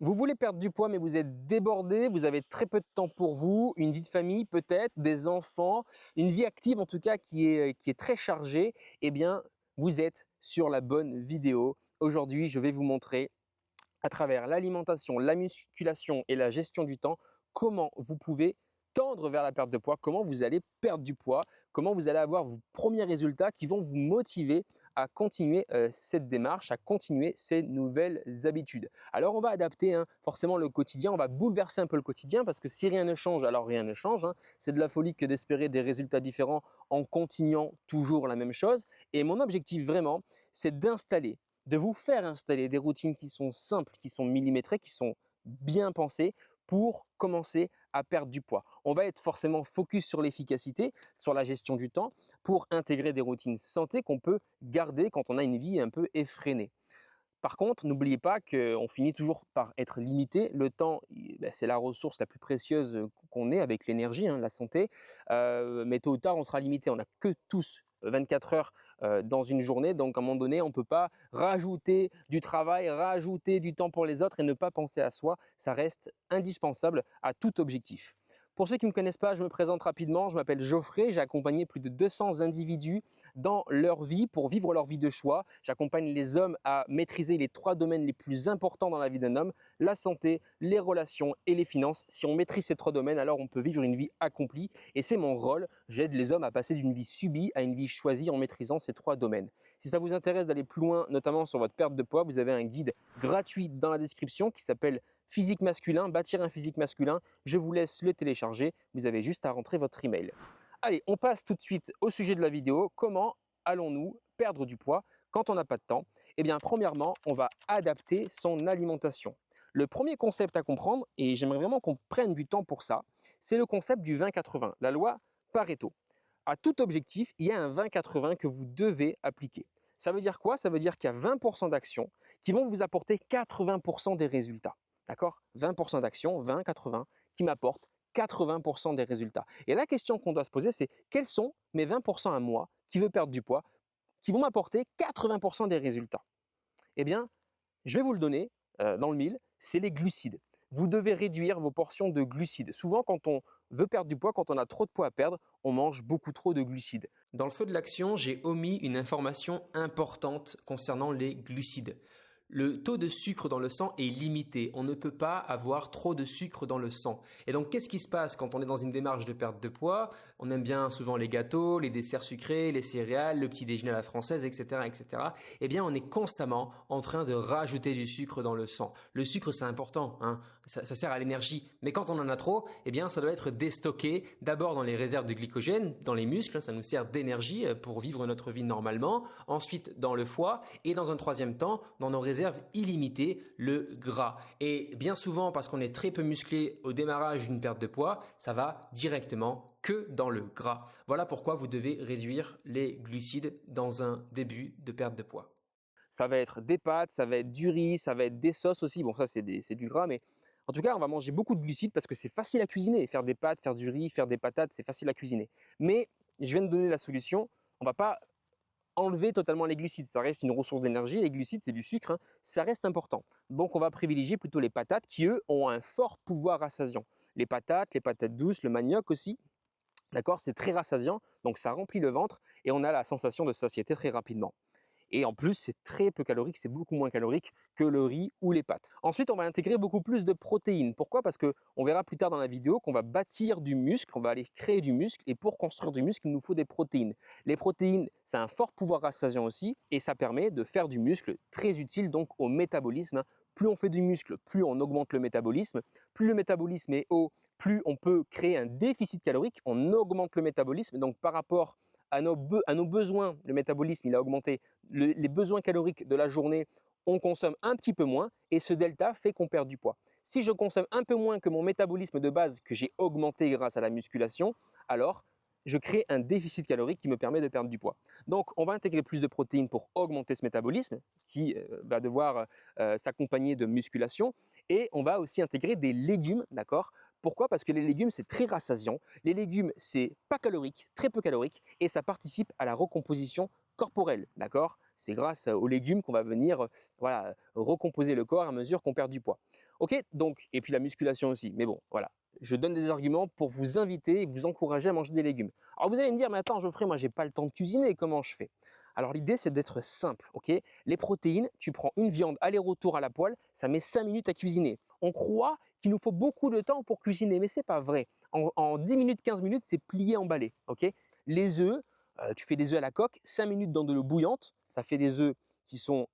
Vous voulez perdre du poids, mais vous êtes débordé, vous avez très peu de temps pour vous, une vie de famille peut-être, des enfants, une vie active en tout cas qui est très chargée. Eh bien, vous êtes sur la bonne vidéo. Aujourd'hui, je vais vous montrer à travers l'alimentation, la musculation et la gestion du temps, comment vous pouvez tendre vers la perte de poids, comment vous allez perdre du poids, comment vous allez avoir vos premiers résultats qui vont vous motiver à continuer cette démarche, à continuer ces nouvelles habitudes. Alors on va adapter forcément le quotidien, on va bouleverser un peu le quotidien parce que si rien ne change, alors rien ne change. C'est de la folie que d'espérer des résultats différents en continuant toujours la même chose. Et mon objectif vraiment, c'est de vous faire installer des routines qui sont simples, qui sont millimétrées, qui sont bien pensées pour commencer à perdre du poids. On va être forcément focus sur l'efficacité, sur la gestion du temps, pour intégrer des routines santé qu'on peut garder quand on a une vie un peu effrénée. Par contre, n'oubliez pas qu'on finit toujours par être limité. Le temps, c'est la ressource la plus précieuse qu'on ait avec l'énergie, la santé. Mais tôt ou tard, on sera limité. On n'a que tous 24 heures dans une journée. Donc, à un moment donné, on ne peut pas rajouter du travail, rajouter du temps pour les autres et ne pas penser à soi. Ça reste indispensable à tout objectif. Pour ceux qui ne me connaissent pas, je me présente rapidement. Je m'appelle Geoffrey. J'ai accompagné plus de 200 individus dans leur vie pour vivre leur vie de choix. J'accompagne les hommes à maîtriser les 3 domaines les plus importants dans la vie d'un homme, la santé, les relations et les finances. Si on maîtrise ces 3 domaines, alors on peut vivre une vie accomplie et c'est mon rôle. J'aide les hommes à passer d'une vie subie à une vie choisie en maîtrisant ces 3 domaines. Si ça vous intéresse d'aller plus loin, notamment sur votre perte de poids, vous avez un guide gratuit dans la description qui s'appelle Physique masculin, bâtir un physique masculin. Je vous laisse le télécharger. Vous avez juste à rentrer votre email. Allez, on passe tout de suite au sujet de la vidéo. Comment allons-nous perdre du poids quand on n'a pas de temps? Eh bien, premièrement, on va adapter son alimentation. Le premier concept à comprendre, et j'aimerais vraiment qu'on prenne du temps pour ça, c'est le concept du 20-80, la loi Pareto. À tout objectif, il y a un 20-80 que vous devez appliquer. Ça veut dire quoi? Ça veut dire qu'il y a 20% d'actions qui vont vous apporter 80% des résultats. D'accord? 20% d'actions, 20-80, qui m'apportent 80% des résultats. Et la question qu'on doit se poser, c'est quels sont mes 20% à moi qui veut perdre du poids, qui vont m'apporter 80% des résultats? Eh bien, je vais vous le donner dans le mille, c'est les glucides. Vous devez réduire vos portions de glucides. Souvent, quand on veut perdre du poids, quand on a trop de poids à perdre, on mange beaucoup trop de glucides. Dans le feu de l'action, j'ai omis une information importante concernant les glucides. Le taux de sucre dans le sang est limité. On ne peut pas avoir trop de sucre dans le sang. Et donc, qu'est-ce qui se passe quand on est dans une démarche de perte de poids? On aime bien souvent les gâteaux, les desserts sucrés, les céréales, le petit déjeuner à la française, etc., etc. Eh bien, on est constamment en train de rajouter du sucre dans le sang. Le sucre, c'est important, ça sert à l'énergie. Mais quand on en a trop, eh bien, ça doit être déstocké. D'abord dans les réserves de glycogène, dans les muscles, ça nous sert d'énergie pour vivre notre vie normalement. Ensuite, dans le foie et dans un troisième temps, dans nos réserves illimitées, le gras. Et bien souvent, parce qu'on est très peu musclé au démarrage d'une perte de poids, ça va directement que dans le gras. Voilà pourquoi vous devez réduire les glucides dans un début de perte de poids. Ça va être des pâtes, ça va être du riz, ça va être des sauces aussi. Bon, ça c'est du gras, mais en tout cas, on va manger beaucoup de glucides parce que c'est facile à cuisiner. Faire des pâtes, faire du riz, faire des patates, c'est facile à cuisiner. Mais je viens de donner la solution. On va pas enlever totalement les glucides. Ça reste une ressource d'énergie. Les glucides, c'est du sucre. Ça reste important. Donc, on va privilégier plutôt les patates qui, eux, ont un fort pouvoir rassasiant. Les patates douces, le manioc aussi. D'accord? C'est très rassasiant. Donc, ça remplit le ventre et on a la sensation de satiété très rapidement. Et en plus, c'est très peu calorique, c'est beaucoup moins calorique que le riz ou les pâtes. Ensuite, on va intégrer beaucoup plus de protéines. Pourquoi? Parce qu'on verra plus tard dans la vidéo qu'on va bâtir du muscle, qu'on va aller créer du muscle. Et pour construire du muscle, il nous faut des protéines. Les protéines, c'est un fort pouvoir rassasiant aussi. Et ça permet de faire du muscle très utile donc au métabolisme. Plus on fait du muscle, plus on augmente le métabolisme. Plus le métabolisme est haut, plus on peut créer un déficit calorique. On augmente le métabolisme. Donc par rapport à nos besoins, le métabolisme il a augmenté, les besoins caloriques de la journée, on consomme un petit peu moins et ce delta fait qu'on perd du poids. Si je consomme un peu moins que mon métabolisme de base que j'ai augmenté grâce à la musculation, alors je crée un déficit calorique qui me permet de perdre du poids. Donc, on va intégrer plus de protéines pour augmenter ce métabolisme qui va devoir s'accompagner de musculation. Et on va aussi intégrer des légumes, d'accord? Pourquoi? Parce que les légumes, c'est très rassasiant. Les légumes, c'est pas calorique, très peu calorique et ça participe à la recomposition corporelle, d'accord? C'est grâce aux légumes qu'on va venir voilà, recomposer le corps à mesure qu'on perd du poids. Ok, donc, et puis la musculation aussi, mais bon, voilà. Je donne des arguments pour vous inviter et vous encourager à manger des légumes. Alors vous allez me dire, mais attends Geoffrey, moi j'ai pas le temps de cuisiner, comment je fais? Alors l'idée c'est d'être simple, ok? Les protéines, tu prends une viande aller-retour à la poêle, ça met 5 minutes à cuisiner. On croit qu'il nous faut beaucoup de temps pour cuisiner, mais c'est pas vrai. En 10 minutes, 15 minutes, c'est plié, emballé, ok? Les œufs, tu fais des œufs à la coque, 5 minutes dans de l'eau bouillante, ça fait des œufs qui sont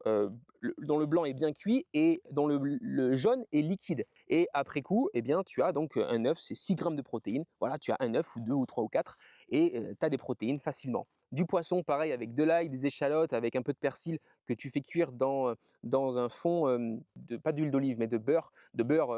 dont le blanc est bien cuit et dont le jaune est liquide. Et après coup, eh bien, tu as donc un œuf, c'est 6 grammes de protéines. Voilà, tu as un œuf ou deux ou trois ou quatre et tu as des protéines facilement. Du poisson, pareil, avec de l'ail, des échalotes, avec un peu de persil que tu fais cuire dans un fond, pas d'huile d'olive, mais de beurre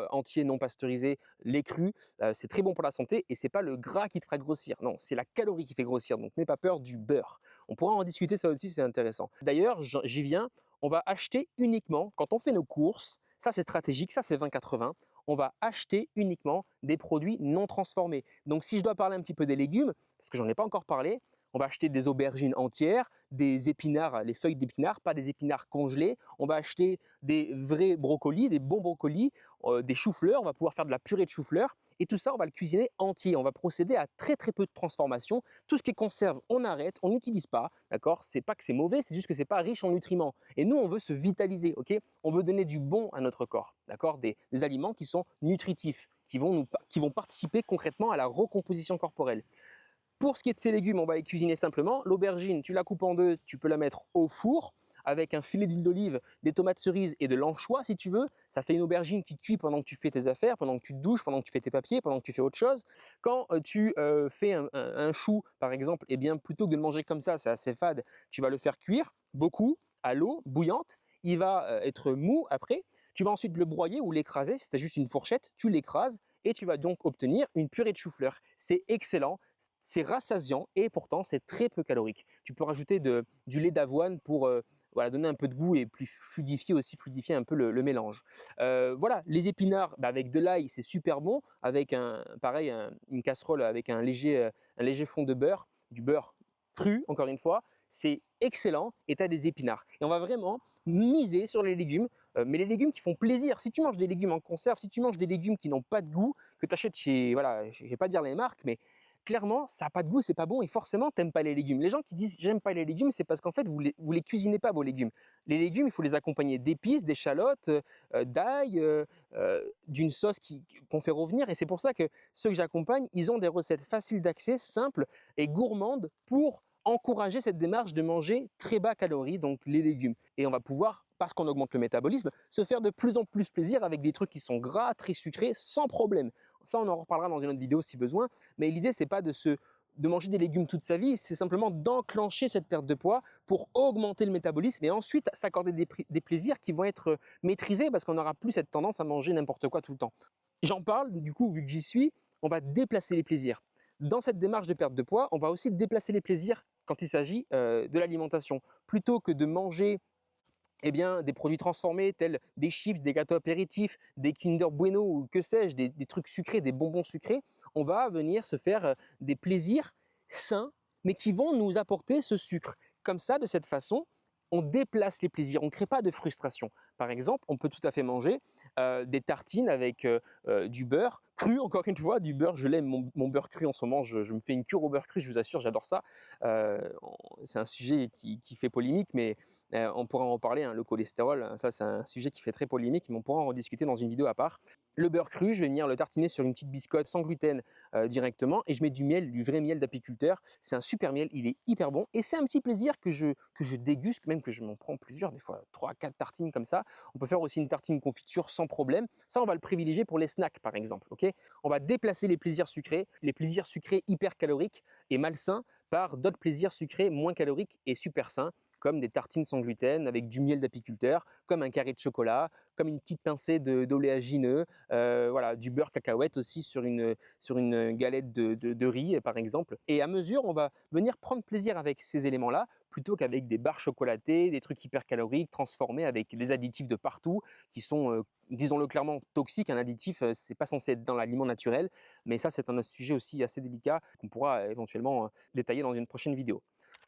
entier non pasteurisé, lait cru. C'est très bon pour la santé et c'est pas le gras qui te fera grossir. Non, c'est la calorie qui fait grossir. Donc n'aie pas peur du beurre. On pourra en discuter, ça aussi, c'est intéressant. D'ailleurs, j'y viens, on va acheter uniquement, quand on fait nos courses, ça c'est stratégique, ça c'est 20-80, on va acheter uniquement des produits non transformés. Donc si je dois parler un petit peu des légumes, parce que j'en ai pas encore parlé, on va acheter des aubergines entières, des épinards, les feuilles d'épinards, pas des épinards congelés. On va acheter des vrais brocolis, des bons brocolis, des choux-fleurs. On va pouvoir faire de la purée de choux-fleurs. Et tout ça, on va le cuisiner entier. On va procéder à très très peu de transformation. Tout ce qui est conserve, on arrête, on n'utilise pas. D'accord? C'est pas que c'est mauvais, c'est juste que c'est pas riche en nutriments. Et nous, on veut se vitaliser. Ok? On veut donner du bon à notre corps. D'accord? Des aliments qui sont nutritifs, qui vont participer concrètement à la recomposition corporelle. Pour ce qui est de ces légumes, on va les cuisiner simplement. L'aubergine, tu la coupes en deux, tu peux la mettre au four avec un filet d'huile d'olive, des tomates cerises et de l'anchois si tu veux. Ça fait une aubergine qui cuit pendant que tu fais tes affaires, pendant que tu te douches, pendant que tu fais tes papiers, pendant que tu fais autre chose. Quand tu fais un chou, par exemple, eh bien, plutôt que de le manger comme ça, c'est assez fade, tu vas le faire cuire beaucoup à l'eau bouillante. Il va être mou après. Tu vas ensuite le broyer ou l'écraser. Si tu as juste une fourchette, tu l'écrases et tu vas donc obtenir une purée de chou-fleur. C'est excellent, c'est rassasiant et pourtant c'est très peu calorique. Tu peux rajouter du lait d'avoine pour voilà, donner un peu de goût et plus fluidifier un peu le mélange. Voilà, les épinards avec de l'ail, c'est super bon, avec une casserole avec un léger fond de beurre, du beurre cru encore une fois, c'est excellent et tu as des épinards. Et on va vraiment miser sur les légumes, mais les légumes qui font plaisir. Si tu manges des légumes en conserve, si tu manges des légumes qui n'ont pas de goût, que tu achètes chez, voilà, je ne vais pas dire les marques, mais clairement, ça n'a pas de goût, c'est pas bon et forcément, tu n'aimes pas les légumes. Les gens qui disent j'aime pas les légumes, c'est parce qu'en fait, vous les cuisinez pas vos légumes. Les légumes, il faut les accompagner d'épices, d'échalotes, d'ail, d'une sauce qu'on fait revenir. Et c'est pour ça que ceux que j'accompagne, ils ont des recettes faciles d'accès, simples et gourmandes pour encourager cette démarche de manger très bas calories, donc les légumes. Et on va pouvoir, parce qu'on augmente le métabolisme, se faire de plus en plus plaisir avec des trucs qui sont gras, très sucrés, sans problème. Ça, on en reparlera dans une autre vidéo si besoin, mais l'idée, c'est pas de manger des légumes toute sa vie, c'est simplement d'enclencher cette perte de poids pour augmenter le métabolisme et ensuite s'accorder des plaisirs qui vont être maîtrisés parce qu'on n'aura plus cette tendance à manger n'importe quoi tout le temps. J'en parle, du coup, vu que j'y suis, on va déplacer les plaisirs. Dans cette démarche de perte de poids, on va aussi déplacer les plaisirs quand il s'agit de l'alimentation. Plutôt que de manger eh bien, des produits transformés tels des chips, des gâteaux apéritifs, des Kinder Bueno ou que sais-je, des trucs sucrés, des bonbons sucrés, on va venir se faire des plaisirs sains, mais qui vont nous apporter ce sucre. Comme ça, de cette façon, on déplace les plaisirs, on ne crée pas de frustration. Par exemple, on peut tout à fait manger des tartines avec du beurre cru, encore une fois, du beurre, je l'aime, mon beurre cru en ce moment, je me fais une cure au beurre cru, je vous assure, j'adore ça. C'est un sujet qui fait polémique, mais on pourra en reparler, hein, le cholestérol, ça c'est un sujet qui fait très polémique, mais on pourra en rediscuter dans une vidéo à part. Le beurre cru, je vais venir le tartiner sur une petite biscotte sans gluten directement et je mets du miel, du vrai miel d'apiculteur. C'est un super miel, il est hyper bon et c'est un petit plaisir que je déguste, même que je m'en prends plusieurs, des fois 3 4 tartines comme ça. On peut faire aussi une tartine confiture sans problème. Ça, on va le privilégier pour les snacks par exemple. Ok, on va déplacer les plaisirs sucrés hyper caloriques et malsains par d'autres plaisirs sucrés moins caloriques et super sains, comme des tartines sans gluten avec du miel d'apiculteur, comme un carré de chocolat, comme une petite pincée d'oléagineux, voilà, du beurre cacahuète aussi sur une galette de riz par exemple. Et à mesure, on va venir prendre plaisir avec ces éléments-là plutôt qu'avec des barres chocolatées, des trucs hyper caloriques transformés avec des additifs de partout qui sont disons-le clairement, toxiques. Un additif, c'est pas censé être dans l'aliment naturel, mais ça, c'est un autre sujet aussi assez délicat qu'on pourra éventuellement détailler dans une prochaine vidéo.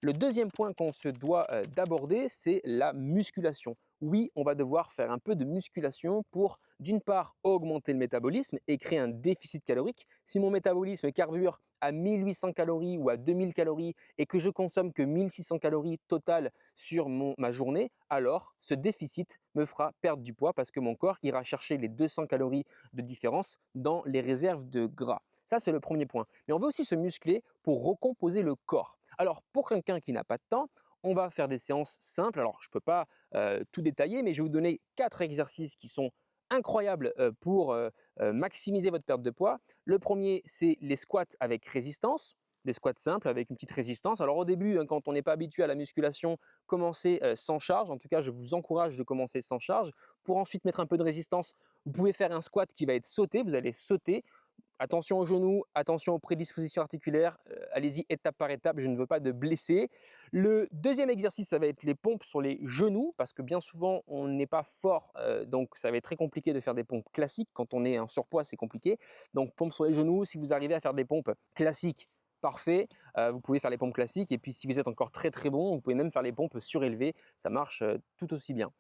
Le deuxième point qu'on se doit d'aborder, c'est la musculation. Oui, on va devoir faire un peu de musculation pour, d'une part, augmenter le métabolisme et créer un déficit calorique. Si mon métabolisme carbure à 1800 calories ou à 2000 calories et que je consomme que 1600 calories total sur ma journée, alors ce déficit me fera perdre du poids parce que mon corps ira chercher les 200 calories de différence dans les réserves de gras. Ça, c'est le premier point. Mais on veut aussi se muscler pour recomposer le corps. Alors, pour quelqu'un qui n'a pas de temps, on va faire des séances simples. Alors, je ne peux pas tout détailler, mais je vais vous donner 4 exercices qui sont incroyables pour maximiser votre perte de poids. Le premier, c'est les squats avec résistance. Des squats simples avec une petite résistance. Alors au début, hein, quand on n'est pas habitué à la musculation, commencez sans charge. En tout cas, je vous encourage de commencer sans charge. Pour ensuite mettre un peu de résistance, vous pouvez faire un squat qui va être sauté. Vous allez sauter. Attention aux genoux, attention aux prédispositions articulaires, allez-y étape par étape, je ne veux pas de blessés. Le deuxième exercice, ça va être les pompes sur les genoux, parce que bien souvent, on n'est pas fort, donc ça va être très compliqué de faire des pompes classiques. Quand on est en surpoids, c'est compliqué. Donc pompes sur les genoux, si vous arrivez à faire des pompes classiques, parfait, vous pouvez faire les pompes classiques. Et puis si vous êtes encore très très bon, vous pouvez même faire les pompes surélevées, ça marche tout aussi bien.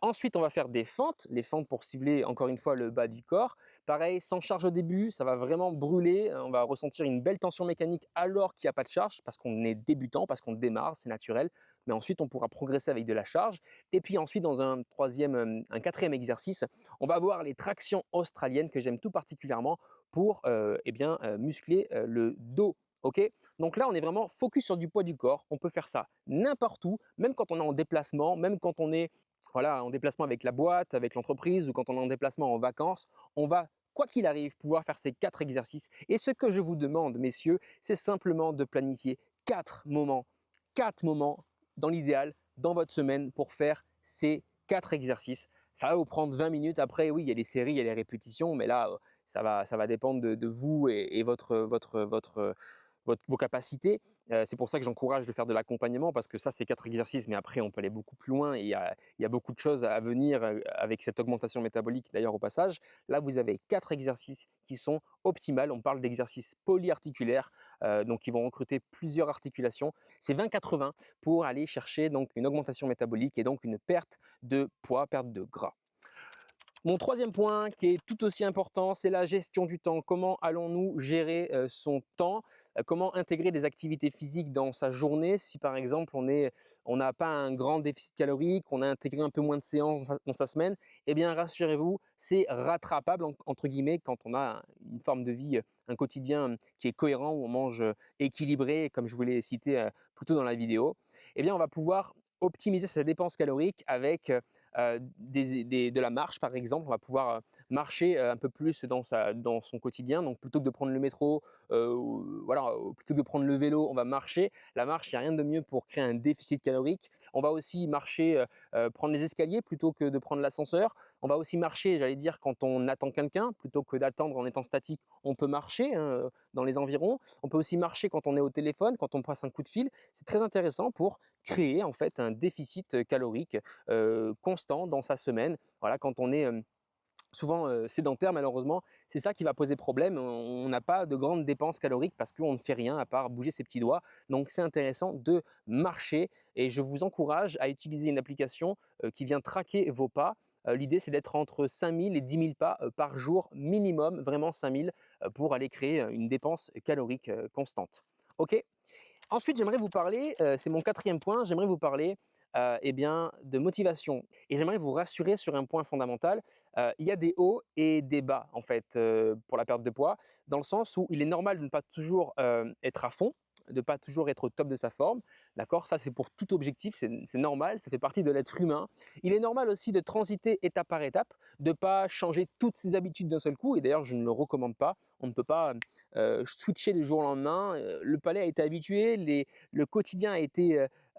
Ensuite, on va faire des fentes, les fentes pour cibler encore une fois le bas du corps. Pareil, sans charge au début, ça va vraiment brûler, on va ressentir une belle tension mécanique alors qu'il n'y a pas de charge parce qu'on est débutant, parce qu'on démarre, c'est naturel. Mais ensuite, on pourra progresser avec de la charge. Et puis ensuite, dans un quatrième exercice, on va voir les tractions australiennes que j'aime tout particulièrement pour muscler le dos. Okay, donc là, on est vraiment focus sur du poids du corps. On peut faire ça n'importe où, même quand on est en déplacement, même quand on est en déplacement avec la boîte, avec l'entreprise ou quand on est en déplacement en vacances. On va, quoi qu'il arrive, pouvoir faire ces 4 exercices. Et ce que je vous demande, messieurs, c'est simplement de planifier 4 moments dans l'idéal, dans votre semaine pour faire ces 4 exercices. Ça va vous prendre 20 minutes. Après, oui, il y a les séries, il y a les répétitions, mais là, ça va dépendre de vous et vos capacités. C'est pour ça que j'encourage de faire de l'accompagnement parce que ça, c'est 4 exercices, mais après, on peut aller beaucoup plus loin et il y a beaucoup de choses à venir avec cette augmentation métabolique d'ailleurs au passage. Là, vous avez 4 exercices qui sont optimales. On parle d'exercices polyarticulaires, donc qui vont recruter plusieurs articulations. C'est 20-80 pour aller chercher donc une augmentation métabolique et donc une perte de poids, perte de gras. Mon troisième point qui est tout aussi important, c'est la gestion du temps. Comment allons-nous gérer son temps? Comment intégrer des activités physiques dans sa journée? Si par exemple on n'a pas un grand déficit calorique, on a intégré un peu moins de séances dans sa semaine, eh bien rassurez-vous, c'est rattrapable entre guillemets quand on a une forme de vie, un quotidien qui est cohérent, où on mange équilibré, comme je vous l'ai cité plus tôt dans la vidéo. Eh bien on va pouvoir optimiser sa dépense calorique avec de la marche par exemple. On va pouvoir marcher un peu plus dans son quotidien. Donc plutôt que de prendre le métro, plutôt que de prendre le vélo, on va marcher. La marche, il n'y a rien de mieux pour créer un déficit calorique. On va aussi marcher, prendre les escaliers plutôt que de prendre l'ascenseur. On va aussi marcher, j'allais dire, quand on attend quelqu'un, plutôt que d'attendre en étant statique, on peut marcher dans les environs. On peut aussi marcher quand on est au téléphone, quand on passe un coup de fil. C'est très intéressant pour créer en fait un déficit calorique constant dans sa semaine. Voilà, quand on est souvent sédentaire, malheureusement, c'est ça qui va poser problème. On n'a pas de grandes dépenses caloriques parce qu'on ne fait rien à part bouger ses petits doigts. Donc c'est intéressant de marcher et je vous encourage à utiliser une application qui vient traquer vos pas. L'idée, c'est d'être entre 5000 et 10 000 pas par jour minimum, vraiment 5000, pour aller créer une dépense calorique constante. Ok. Ensuite, j'aimerais vous parler, c'est mon quatrième point, j'aimerais vous parler de motivation. Et j'aimerais vous rassurer sur un point fondamental. Il y a des hauts et des bas en fait pour la perte de poids, dans le sens où il est normal de ne pas toujours être à fond, de ne pas toujours être au top de sa forme. D'accord? Ça, c'est pour tout objectif, c'est normal, ça fait partie de l'être humain. Il est normal aussi de transiter étape par étape, de ne pas changer toutes ses habitudes d'un seul coup. Et d'ailleurs, je ne le recommande pas. On ne peut pas switcher du jour au lendemain. Le palais a été habitué, le quotidien a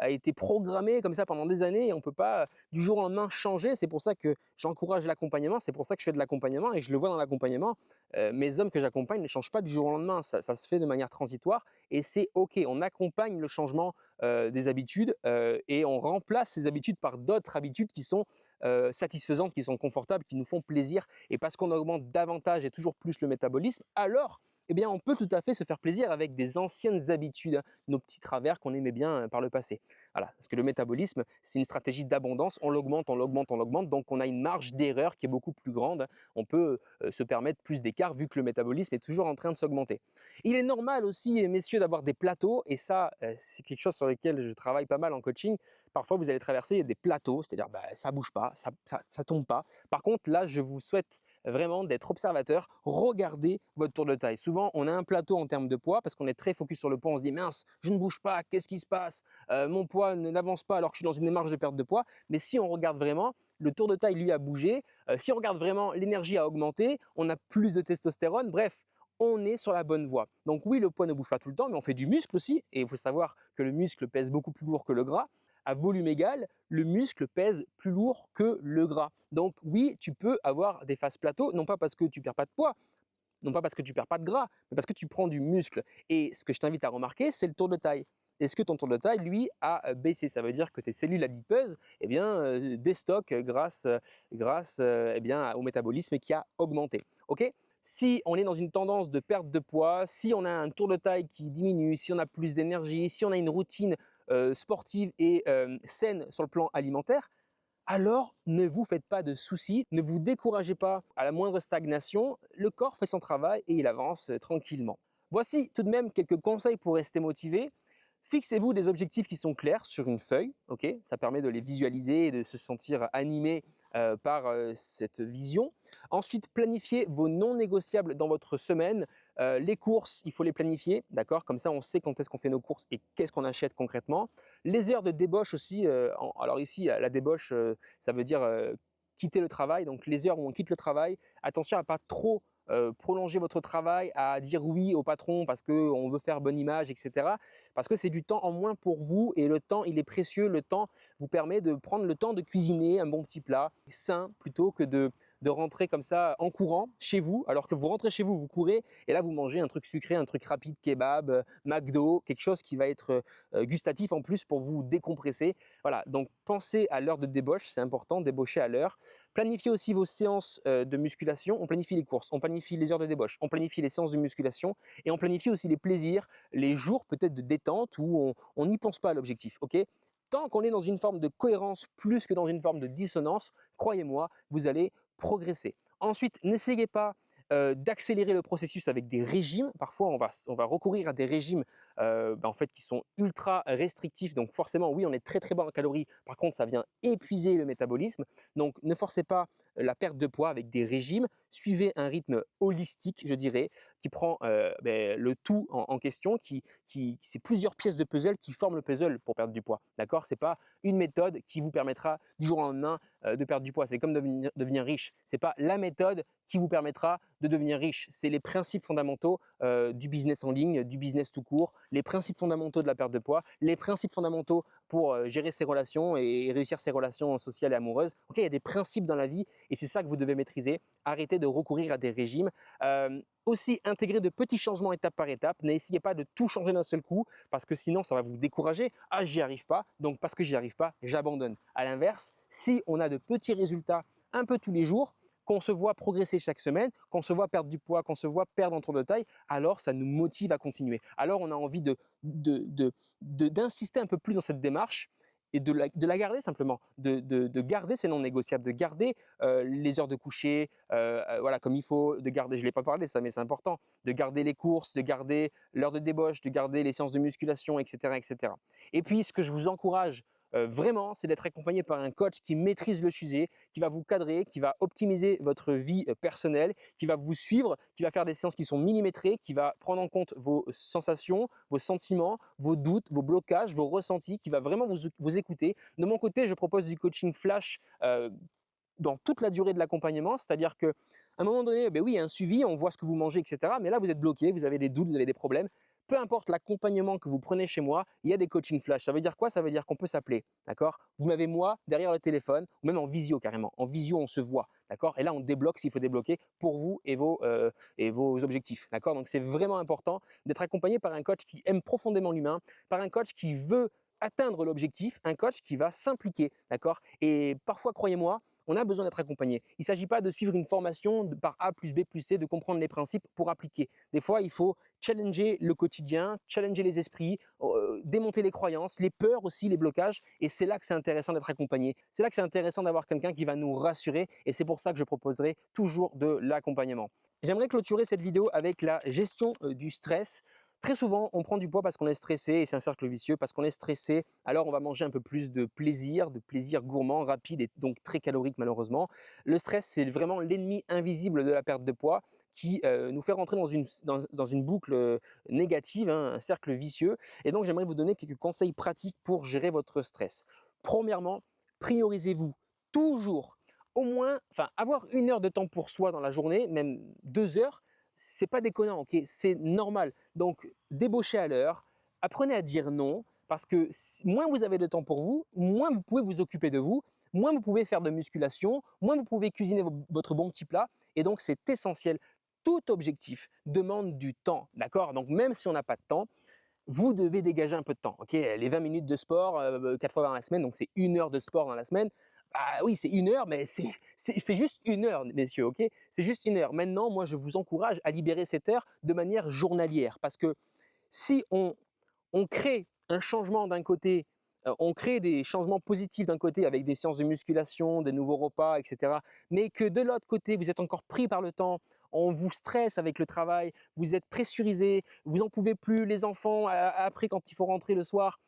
été programmé comme ça pendant des années et on ne peut pas du jour au lendemain changer. C'est pour ça que j'encourage l'accompagnement, c'est pour ça que je fais de l'accompagnement et je le vois dans l'accompagnement. Mes hommes que j'accompagne ne changent pas du jour au lendemain, ça se fait de manière transitoire et c'est OK. On accompagne le changement des habitudes et on remplace ces habitudes par d'autres habitudes qui sont satisfaisantes, qui sont confortables, qui nous font plaisir. Et parce qu'on augmente davantage et toujours plus le métabolisme, alors eh bien, on peut tout à fait se faire plaisir avec des anciennes habitudes, hein, nos petits travers qu'on aimait bien par le passé. Voilà, parce que le métabolisme, c'est une stratégie d'abondance, on l'augmente, on l'augmente, on l'augmente, donc on a une marge d'erreur qui est beaucoup plus grande. On peut se permettre plus d'écart vu que le métabolisme est toujours en train de s'augmenter. Il est normal aussi, messieurs, d'avoir des plateaux, et ça, c'est quelque chose sur lequel je travaille pas mal en coaching. Parfois, vous allez traverser des plateaux, c'est-à-dire ça bouge pas, ça tombe pas. Par contre, là, je vous souhaite vraiment d'être observateur, regardez votre tour de taille. Souvent, on a un plateau en termes de poids parce qu'on est très focus sur le poids, on se dit mince, je ne bouge pas, qu'est-ce qui se passe? Mon poids n'avance pas alors que je suis dans une démarche de perte de poids. Mais si on regarde vraiment, le tour de taille, lui, a bougé. Si on regarde vraiment, l'énergie a augmenté, on a plus de testostérone, bref, on est sur la bonne voie. Donc oui, le poids ne bouge pas tout le temps, mais on fait du muscle aussi. Et il faut savoir que le muscle pèse beaucoup plus lourd que le gras. À volume égal, le muscle pèse plus lourd que le gras. Donc oui, tu peux avoir des phases plateaux, non pas parce que tu perds pas de poids, non pas parce que tu perds pas de gras, mais parce que tu prends du muscle. Et ce que je t'invite à remarquer, c'est le tour de taille. Est-ce que ton tour de taille, lui, a baissé? Ça veut dire que tes cellules adipeuses eh bien, déstockent grâce eh bien, au métabolisme qui a augmenté. Ok, si on est dans une tendance de perte de poids, si on a un tour de taille qui diminue, si on a plus d'énergie, si on a une routine sportive et saine sur le plan alimentaire, alors ne vous faites pas de soucis, ne vous découragez pas à la moindre stagnation, le corps fait son travail et il avance tranquillement. Voici tout de même quelques conseils pour rester motivé. Fixez-vous des objectifs qui sont clairs sur une feuille, ok? Ça permet de les visualiser et de se sentir animé par cette vision. Ensuite, planifiez vos non négociables dans votre semaine. Les courses, il faut les planifier, d'accord? Comme ça, on sait quand est-ce qu'on fait nos courses et qu'est-ce qu'on achète concrètement. Les heures de débauche aussi. Alors ici, la débauche, ça veut dire quitter le travail. Donc les heures où on quitte le travail, attention à pas trop prolonger votre travail, à dire oui au patron parce qu'on veut faire bonne image, etc. Parce que c'est du temps en moins pour vous et le temps, il est précieux. Le temps vous permet de prendre le temps de cuisiner un bon petit plat sain plutôt que de rentrer comme ça en courant chez vous. Alors que vous rentrez chez vous, vous courez et là vous mangez un truc sucré, un truc rapide, kebab, McDo, quelque chose qui va être gustatif en plus pour vous décompresser. Voilà, donc pensez à l'heure de débauche, c'est important, débaucher à l'heure. Planifiez aussi vos séances de musculation, on planifie les courses, on planifie les heures de débauche, on planifie les séances de musculation et on planifie aussi les plaisirs, les jours peut-être de détente où on n'y pense pas à l'objectif, ok? Tant qu'on est dans une forme de cohérence plus que dans une forme de dissonance, croyez-moi, vous allez progresser. Ensuite, n'essayez pas d'accélérer le processus avec des régimes. Parfois, on va recourir à des régimes en fait, qui sont ultra restrictifs. Donc forcément, oui, on est très très bas en calories. Par contre, ça vient épuiser le métabolisme. Donc ne forcez pas la perte de poids avec des régimes. Suivez un rythme holistique, je dirais, qui prend le tout en question, c'est plusieurs pièces de puzzle qui forment le puzzle pour perdre du poids. D'accord? C'est pas une méthode qui vous permettra du jour au lendemain de perdre du poids. C'est comme devenir riche. C'est pas la méthode qui vous permettra de devenir riche. C'est les principes fondamentaux du business en ligne, du business tout court, les principes fondamentaux de la perte de poids, les principes fondamentaux pour gérer ses relations et réussir ses relations sociales et amoureuses. Ok, il y a des principes dans la vie et c'est ça que vous devez maîtriser. Arrêtez de recourir à des régimes. Aussi, intégrer de petits changements étape par étape. N'essayez pas de tout changer d'un seul coup parce que sinon, ça va vous décourager. Ah, j'y arrive pas, donc parce que j'y arrive pas, j'abandonne. À l'inverse, si on a de petits résultats un peu tous les jours, qu'on se voit progresser chaque semaine, qu'on se voit perdre du poids, qu'on se voit perdre en tour de taille, alors ça nous motive à continuer. Alors on a envie d'insister un peu plus dans cette démarche et de la garder simplement, de garder ces non négociables, de garder les heures de coucher, voilà, comme il faut, de garder, je ne l'ai pas parlé de ça, mais c'est important, de garder les courses, de garder l'heure de débauche, de garder les séances de musculation, etc. etc. Et puis, ce que je vous encourage vraiment, c'est d'être accompagné par un coach qui maîtrise le sujet, qui va vous cadrer, qui va optimiser votre vie personnelle, qui va vous suivre, qui va faire des séances qui sont millimétrées, qui va prendre en compte vos sensations, vos sentiments, vos doutes, vos blocages, vos ressentis, qui va vraiment vous écouter. De mon côté, je propose du coaching flash dans toute la durée de l'accompagnement, c'est-à-dire qu'à un moment donné, ben oui, il y a un suivi, on voit ce que vous mangez, etc. Mais là, vous êtes bloqué, vous avez des doutes, vous avez des problèmes. Peu importe l'accompagnement que vous prenez chez moi, il y a des coachings flash. Ça veut dire quoi? Ça veut dire qu'on peut s'appeler, d'accord? Vous m'avez moi derrière le téléphone, ou même en visio carrément. En visio, on se voit, d'accord? Et là, on débloque s'il faut débloquer pour vous et vos objectifs, d'accord? Donc, c'est vraiment important d'être accompagné par un coach qui aime profondément l'humain, par un coach qui veut atteindre l'objectif, un coach qui va s'impliquer, d'accord? Et parfois, croyez-moi, on a besoin d'être accompagné. Il ne s'agit pas de suivre une formation par A plus B plus C, de comprendre les principes pour appliquer. Des fois, il faut challenger le quotidien, challenger les esprits, démonter les croyances, les peurs aussi, les blocages. Et c'est là que c'est intéressant d'être accompagné. C'est là que c'est intéressant d'avoir quelqu'un qui va nous rassurer. Et c'est pour ça que je proposerai toujours de l'accompagnement. J'aimerais clôturer cette vidéo avec la gestion du stress. Très souvent, on prend du poids parce qu'on est stressé et c'est un cercle vicieux. Parce qu'on est stressé, alors on va manger un peu plus de plaisir gourmand, rapide et donc très calorique malheureusement. Le stress, c'est vraiment l'ennemi invisible de la perte de poids qui nous fait rentrer dans une boucle négative, hein, un cercle vicieux. Et donc, j'aimerais vous donner quelques conseils pratiques pour gérer votre stress. Premièrement, priorisez-vous toujours au moins, enfin, avoir 1 heure de temps pour soi dans la journée, même 2 heures, c'est pas déconnant, ok? C'est normal. Donc, débauchez à l'heure, apprenez à dire non, parce que moins vous avez de temps pour vous, moins vous pouvez vous occuper de vous, moins vous pouvez faire de musculation, moins vous pouvez cuisiner votre bon petit plat, et donc c'est essentiel. Tout objectif demande du temps, d'accord? Donc même si on n'a pas de temps, vous devez dégager un peu de temps, ok? Les 20 minutes de sport, 4 fois dans la semaine, donc c'est 1 heure de sport dans la semaine. Bah oui, c'est 1 heure, mais c'est juste 1 heure, messieurs, ok? C'est juste 1 heure. Maintenant, moi, je vous encourage à libérer cette heure de manière journalière, parce que si on crée un changement d'un côté, on crée des changements positifs d'un côté avec des séances de musculation, des nouveaux repas, etc. Mais que de l'autre côté, vous êtes encore pris par le temps, on vous stresse avec le travail, vous êtes pressurisé, vous n'en pouvez plus, les enfants, après quand il faut rentrer le soir,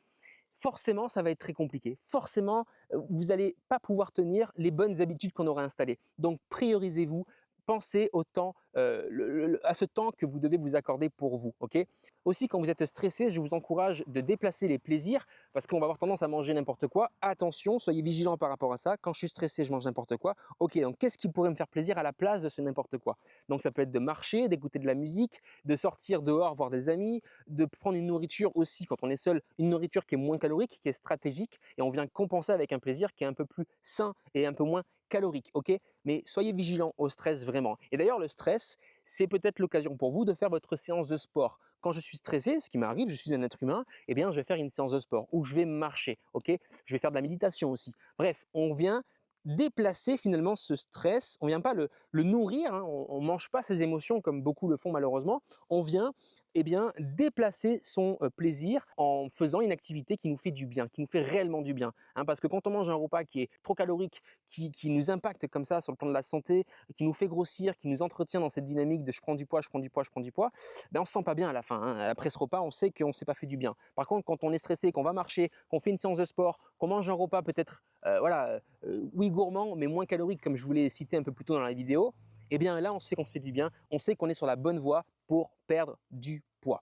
forcément, ça va être très compliqué. Forcément, vous n'allez pas pouvoir tenir les bonnes habitudes qu'on aura installées. Donc, priorisez-vous. Pensez au temps, à ce temps que vous devez vous accorder pour vous. Ok. Aussi, quand vous êtes stressé, je vous encourage de déplacer les plaisirs parce qu'on va avoir tendance à manger n'importe quoi. Attention, soyez vigilants par rapport à ça. Quand je suis stressé, je mange n'importe quoi. Ok, donc qu'est-ce qui pourrait me faire plaisir à la place de ce n'importe quoi? Donc, ça peut être de marcher, d'écouter de la musique, de sortir dehors, voir des amis, de prendre une nourriture aussi quand on est seul, une nourriture qui est moins calorique, qui est stratégique, et on vient compenser avec un plaisir qui est un peu plus sain et un peu moins calorique, ok? Mais soyez vigilants au stress vraiment. Et d'ailleurs, le stress, c'est peut-être l'occasion pour vous de faire votre séance de sport. Quand je suis stressé, ce qui m'arrive, je suis un être humain, eh bien, je vais faire une séance de sport où je vais marcher, ok? Je vais faire de la méditation aussi. Bref, on vient déplacer finalement ce stress, on ne vient pas le nourrir, hein, on ne mange pas ses émotions comme beaucoup le font malheureusement, on vient eh bien, déplacer son plaisir en faisant une activité qui nous fait du bien, qui nous fait réellement du bien. Hein, parce que quand on mange un repas qui est trop calorique, qui nous impacte comme ça sur le plan de la santé, qui nous fait grossir, qui nous entretient dans cette dynamique de je prends du poids, je prends du poids, je prends du poids, ben on ne se sent pas bien à la fin. Hein. Après ce repas, on sait qu'on ne s'est pas fait du bien. Par contre, quand on est stressé, qu'on va marcher, qu'on fait une séance de sport, qu'on mange un repas peut-être oui gourmand, mais moins calorique comme je vous l'ai cité un peu plus tôt dans la vidéo, eh bien là on sait qu'on se fait du bien, on sait qu'on est sur la bonne voie pour perdre du poids.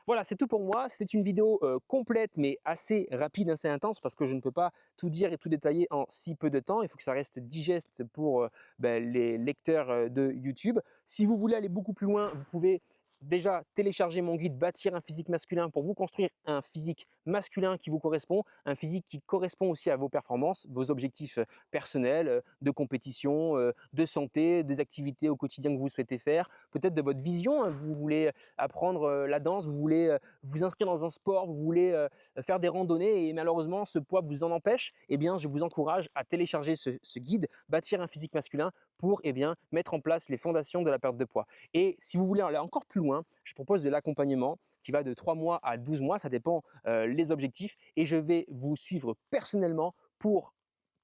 Voilà, c'est tout pour moi. C'était une vidéo complète mais assez rapide, assez intense parce que je ne peux pas tout dire et tout détailler en si peu de temps. Il faut que ça reste digeste pour les lecteurs de YouTube. Si vous voulez aller beaucoup plus loin, vous pouvez déjà télécharger mon guide Bâtir un physique masculin pour vous construire un physique masculin qui vous correspond, un physique qui correspond aussi à vos performances, vos objectifs personnels, de compétition, de santé, des activités au quotidien que vous souhaitez faire, peut-être de votre vision, hein, vous voulez apprendre la danse, vous voulez vous inscrire dans un sport, vous voulez faire des randonnées et malheureusement ce poids vous en empêche, eh bien je vous encourage à télécharger ce guide Bâtir un physique masculin pour mettre en place les fondations de la perte de poids. Et si vous voulez aller encore plus loin, je propose de l'accompagnement qui va de 3 mois à 12 mois, ça dépend les objectifs, et je vais vous suivre personnellement pour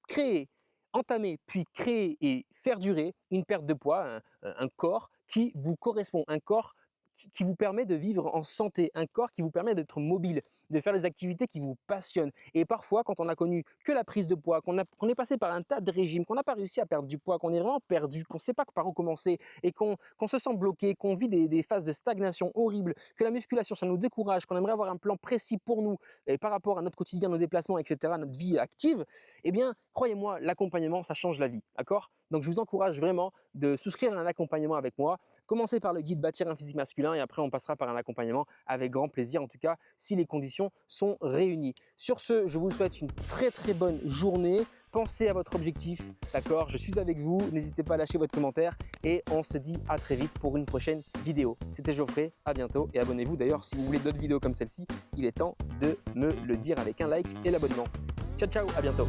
créer, entamer, puis créer et faire durer une perte de poids, un corps qui vous correspond, un corps qui vous permet de vivre en santé, un corps qui vous permet d'être mobile, de faire des activités qui vous passionnent. Et parfois, quand on a connu que la prise de poids, qu'on est passé par un tas de régimes, qu'on n'a pas réussi à perdre du poids, qu'on est vraiment perdu, qu'on ne sait pas par où commencer et qu'on se sent bloqué, qu'on vit des phases de stagnation horribles, que la musculation, ça nous décourage, qu'on aimerait avoir un plan précis pour nous et par rapport à notre quotidien, nos déplacements, etc., notre vie active, eh bien, croyez-moi, l'accompagnement, ça change la vie, d'accord? Donc, je vous encourage vraiment de souscrire à un accompagnement avec moi. Commencez par le guide Bâtir un physique masculin et après, on passera par un accompagnement avec grand plaisir. En tout cas, si les conditions conditions sont réunies. Sur ce, je vous souhaite une très bonne journée. Pensez à votre objectif, d'accord? Je suis avec vous, n'hésitez pas à lâcher votre commentaire et on se dit à très vite pour une prochaine vidéo. C'était Geoffrey, à bientôt et abonnez-vous. D'ailleurs, si vous voulez d'autres vidéos comme celle-ci, il est temps de me le dire avec un like et l'abonnement. Ciao, ciao, à bientôt.